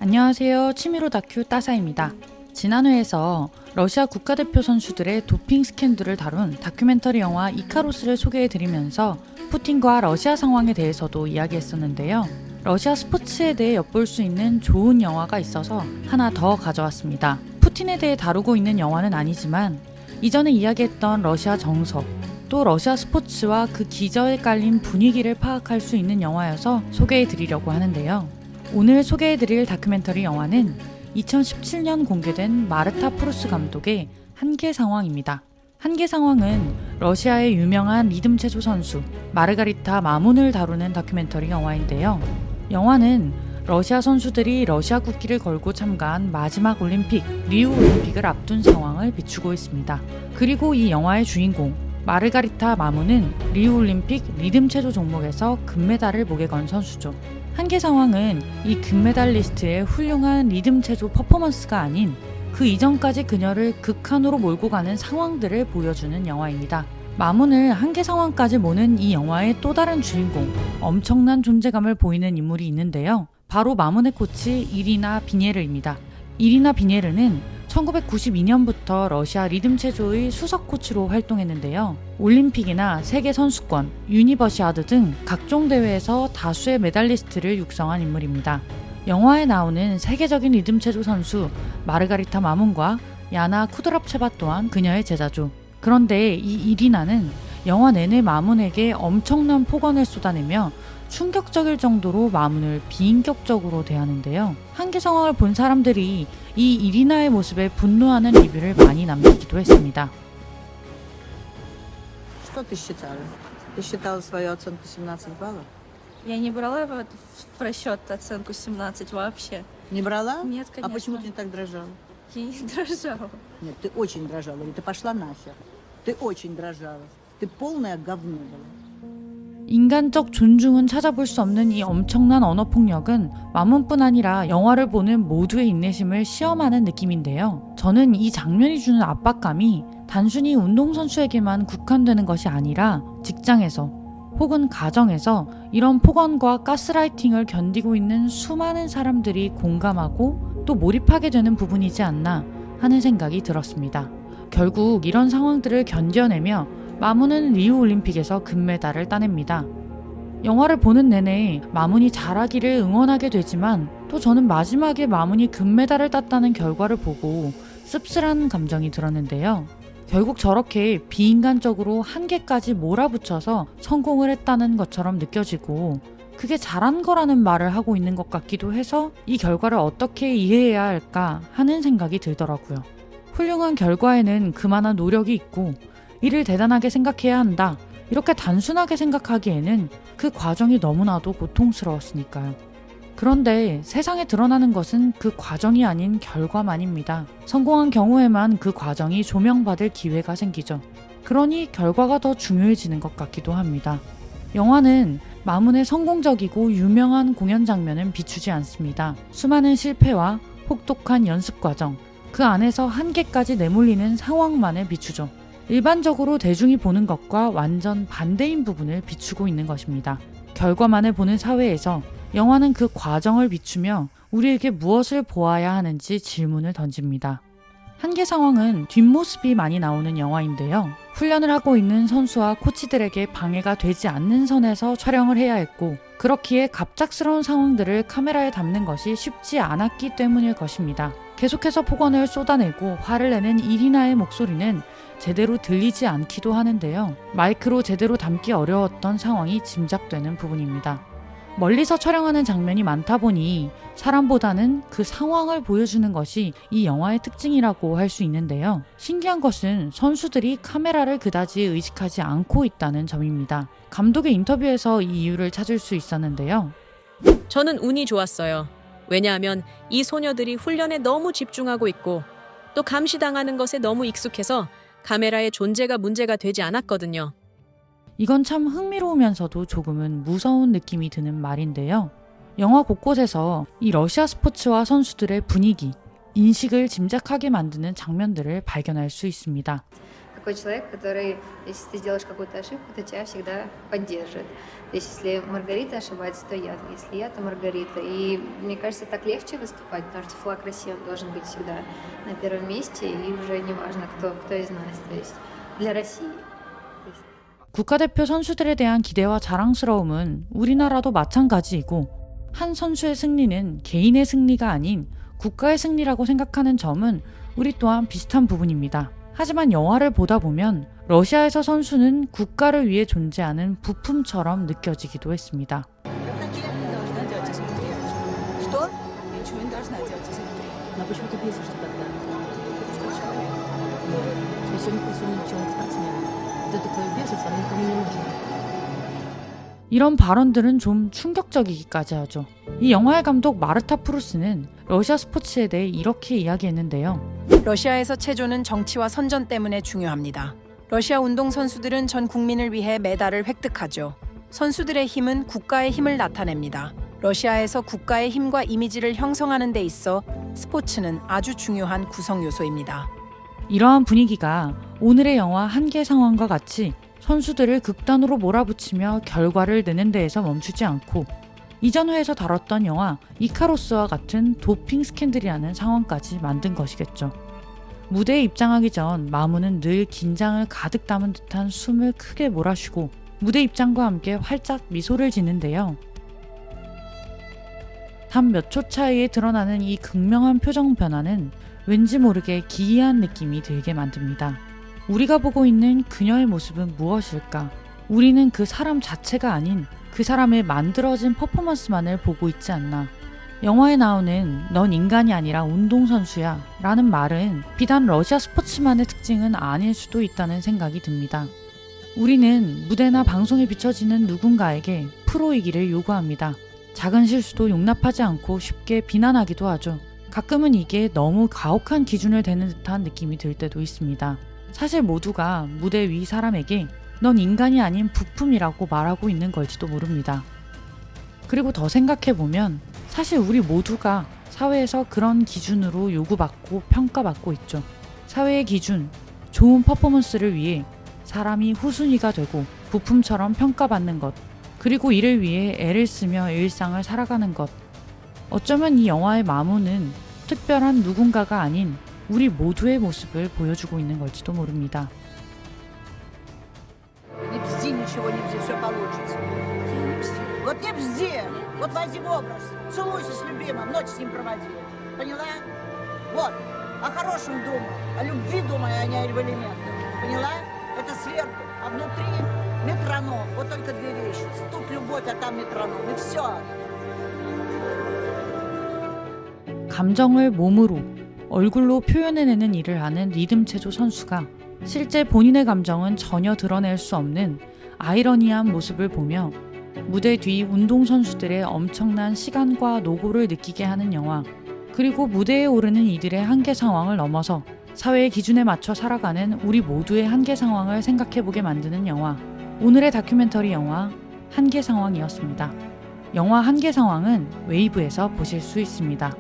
안녕하세요. 취미로 다큐 따사입니다. 지난 회에서 러시아 국가대표 선수들의 도핑 스캔들을 다룬 다큐멘터리 영화 이카로스를 소개해드리면서 푸틴과 러시아 상황에 대해서도 이야기했었는데요. 러시아 스포츠에 대해 엿볼 수 있는 좋은 영화가 있어서 하나 더 가져왔습니다. 푸틴에 대해 다루고 있는 영화는 아니지만 이전에 이야기했던 러시아 정서, 또 러시아 스포츠와 그 기저에 깔린 분위기를 파악할 수 있는 영화여서 소개해드리려고 하는데요. 오늘 소개해드릴 다큐멘터리 영화는 2017년 공개된 마르타 프루스 감독의 한계 상황입니다. 한계 상황은 러시아의 유명한 리듬 체조 선수 마르가리타 마문을 다루는 다큐멘터리 영화인데요. 영화는 러시아 선수들이 러시아 국기를 걸고 참가한 마지막 올림픽, 리우 올림픽을 앞둔 상황을 비추고 있습니다. 그리고 이 영화의 주인공 마르가리타 마문은 리우 올림픽 리듬 체조 종목에서 금메달을 목에 건 선수죠. 한계 상황은 이 금메달리스트의 훌륭한 리듬 체조 퍼포먼스가 아닌 그 이전까지 그녀를 극한으로 몰고 가는 상황들을 보여주는 영화입니다. 마문을 한계 상황까지 모는 이 영화의 또 다른 주인공, 엄청난 존재감을 보이는 인물이 있는데요. 바로 마문의 코치 이리나 비녜르입니다. 이리나 비녜르는 1992년부터 러시아 리듬 체조의 수석 코치로 활동했는데요. 올림픽이나 세계 선수권, 유니버시아드 등 각종 대회에서 다수의 메달리스트를 육성한 인물입니다. 영화에 나오는 세계적인 리듬 체조 선수 마르가리타 마문과 야나 쿠드랍체바 또한 그녀의 제자죠. 그런데 이 이리나는 영화 내내 마문에게 엄청난 폭언을 쏟아내며 충격적일 정도로 마문을 비인격적으로 대하는데요. 한계 상황을 본 사람들이 이 이리나의 모습에 분노하는 리뷰를 많이 남기기도 했습니다. Что ты считала? Ты считала свою оценку 17 баллов? Я не брала в расчет оценку 17 вообще. Не брала? Нет, А конечно. почему ты не так дрожала? Я не дрожала. Нет, ты очень дрожала, или ты пошла нахер. Ты очень дрожала. Ты полное говно была. 인간적 존중은 찾아볼 수 없는 이 엄청난 언어 폭력은 마문뿐 아니라 영화를 보는 모두의 인내심을 시험하는 느낌인데요. 저는 이 장면이 주는 압박감이 단순히 운동선수에게만 국한되는 것이 아니라 직장에서 혹은 가정에서 이런 폭언과 가스라이팅을 견디고 있는 수많은 사람들이 공감하고 또 몰입하게 되는 부분이지 않나 하는 생각이 들었습니다. 결국 이런 상황들을 견뎌내며 마문은 리우 올림픽에서 금메달을 따냅니다. 영화를 보는 내내 마문이 잘하기를 응원하게 되지만 또 저는 마지막에 마문이 금메달을 땄다는 결과를 보고 씁쓸한 감정이 들었는데요. 결국 저렇게 비인간적으로 한계까지 몰아붙여서 성공을 했다는 것처럼 느껴지고 그게 잘한 거라는 말을 하고 있는 것 같기도 해서 이 결과를 어떻게 이해해야 할까 하는 생각이 들더라고요. 훌륭한 결과에는 그만한 노력이 있고 이를 대단하게 생각해야 한다. 이렇게 단순하게 생각하기에는 그 과정이 너무나도 고통스러웠으니까요. 그런데 세상에 드러나는 것은 그 과정이 아닌 결과만입니다. 성공한 경우에만 그 과정이 조명받을 기회가 생기죠. 그러니 결과가 더 중요해지는 것 같기도 합니다. 영화는 마문의 성공적이고 유명한 공연 장면은 비추지 않습니다. 수많은 실패와 혹독한 연습 과정, 그 안에서 한계까지 내몰리는 상황만을 비추죠. 일반적으로 대중이 보는 것과 완전 반대인 부분을 비추고 있는 것입니다. 결과만을 보는 사회에서 영화는 그 과정을 비추며 우리에게 무엇을 보아야 하는지 질문을 던집니다. 한계 상황은 뒷모습이 많이 나오는 영화인데요. 훈련을 하고 있는 선수와 코치들에게 방해가 되지 않는 선에서 촬영을 해야 했고 그렇기에 갑작스러운 상황들을 카메라에 담는 것이 쉽지 않았기 때문일 것입니다. 계속해서 폭언을 쏟아내고 화를 내는 이리나의 목소리는 제대로 들리지 않기도 하는데요. 마이크로 제대로 담기 어려웠던 상황이 짐작되는 부분입니다. 멀리서 촬영하는 장면이 많다 보니 사람보다는 그 상황을 보여주는 것이 이 영화의 특징이라고 할 수 있는데요. 신기한 것은 선수들이 카메라를 그다지 의식하지 않고 있다는 점입니다. 감독의 인터뷰에서 이 이유를 찾을 수 있었는데요. 저는 운이 좋았어요. 왜냐하면 이 소녀들이 훈련에 너무 집중하고 있고 또 감시당하는 것에 너무 익숙해서 카메라의 존재가 문제가 되지 않았거든요. 이건 참 흥미로우면서도 조금은 무서운 느낌이 드는 말인데요. 영화 곳곳에서 이 러시아 스포츠와 선수들의 분위기, 인식을 짐작하게 만드는 장면들을 발견할 수 있습니다. такой человек, который, если ты сделаешь какую-то ошибку, то тебя всегда поддержит. То есть если Маргарита ошибается, то я. Если я, то Маргарита. И мне кажется, так легче выступать, потому что флаг России он должен быть всегда на первом месте, и уже не важно, кто из нас. То есть для России. 국가대표 선수들에 대한 기대와 자랑스러움은 우리나라도 마찬가지이고 한 선수의 승리는 개인의 승리가 아닌 국가의 승리라고 생각하는 점은 우리 또한 비슷한 부분입니다. 하지만 영화를 보다 보면 러시아에서 선수는 국가를 위해 존재하는 부품처럼 느껴지기도 했습니다. Что? Ничего не должна делать изнутри. Но почему ты бесишься тогда? Я сегодня присутствую человек спортсмена. Вот это твое бешенство, оно никому не нужно. 이런 발언들은 좀 충격적이기까지 하죠. 이 영화의 감독 마르타 프루스는 러시아 스포츠에 대해 이렇게 이야기했는데요. 러시아에서 체조는 정치와 선전 때문에 중요합니다. 러시아 운동선수들은 전 국민을 위해 메달을 획득하죠. 선수들의 힘은 국가의 힘을 나타냅니다. 러시아에서 국가의 힘과 이미지를 형성하는 데 있어 스포츠는 아주 중요한 구성 요소입니다. 이러한 분위기가 오늘의 영화 한계 상황과 같이 선수들을 극단으로 몰아붙이며 결과를 내는 데에서 멈추지 않고 이전 회에서 다뤘던 영화 이카로스와 같은 도핑 스캔들이라는 상황까지 만든 것이겠죠. 무대에 입장하기 전 마무는 늘 긴장을 가득 담은 듯한 숨을 크게 몰아쉬고 무대 입장과 함께 활짝 미소를 짓는데요. 단 몇 초 차이에 드러나는 이 극명한 표정 변화는 왠지 모르게 기이한 느낌이 들게 만듭니다. 우리가 보고 있는 그녀의 모습은 무엇일까? 우리는 그 사람 자체가 아닌 그 사람의 만들어진 퍼포먼스만을 보고 있지 않나. 영화에 나오는 넌 인간이 아니라 운동선수야 라는 말은 비단 러시아 스포츠만의 특징은 아닐 수도 있다는 생각이 듭니다. 우리는 무대나 방송에 비춰지는 누군가에게 프로이기를 요구합니다. 작은 실수도 용납하지 않고 쉽게 비난하기도 하죠. 가끔은 이게 너무 가혹한 기준을 대는 듯한 느낌이 들 때도 있습니다. 사실 모두가 무대 위 사람에게 넌 인간이 아닌 부품이라고 말하고 있는 걸지도 모릅니다. 그리고 더 생각해보면 사실 우리 모두가 사회에서 그런 기준으로 요구받고 평가받고 있죠. 사회의 기준, 좋은 퍼포먼스를 위해 사람이 후순위가 되고 부품처럼 평가받는 것, 그리고 이를 위해 애를 쓰며 일상을 살아가는 것. 어쩌면 이 영화의 마무는 특별한 누군가가 아닌 우리 모두의 모습을 보여주고 있는 걸지도 모릅니다. Не бзди, ничего не бзди, все получится. Вот не бзди, вот возьми образ, целуйся с любимым, ночь с ним проводи. Поняла? Вот, о хорошем думай, о любви думай, а не о элементах. Поняла? Это сверху, а внутри метроном. Вот только две вещи. Тут любовь, а там метроном. И все. 감정을 몸으로, 얼굴로 표현해내는 일을 하는 리듬 체조 선수가 실제 본인의 감정은 전혀 드러낼 수 없는 아이러니한 모습을 보며 무대 뒤 운동선수들의 엄청난 시간과 노고를 느끼게 하는 영화, 그리고 무대에 오르는 이들의 한계 상황을 넘어서 사회의 기준에 맞춰 살아가는 우리 모두의 한계 상황을 생각해보게 만드는 영화, 오늘의 다큐멘터리 영화 한계 상황이었습니다. 영화 한계 상황은 웨이브에서 보실 수 있습니다.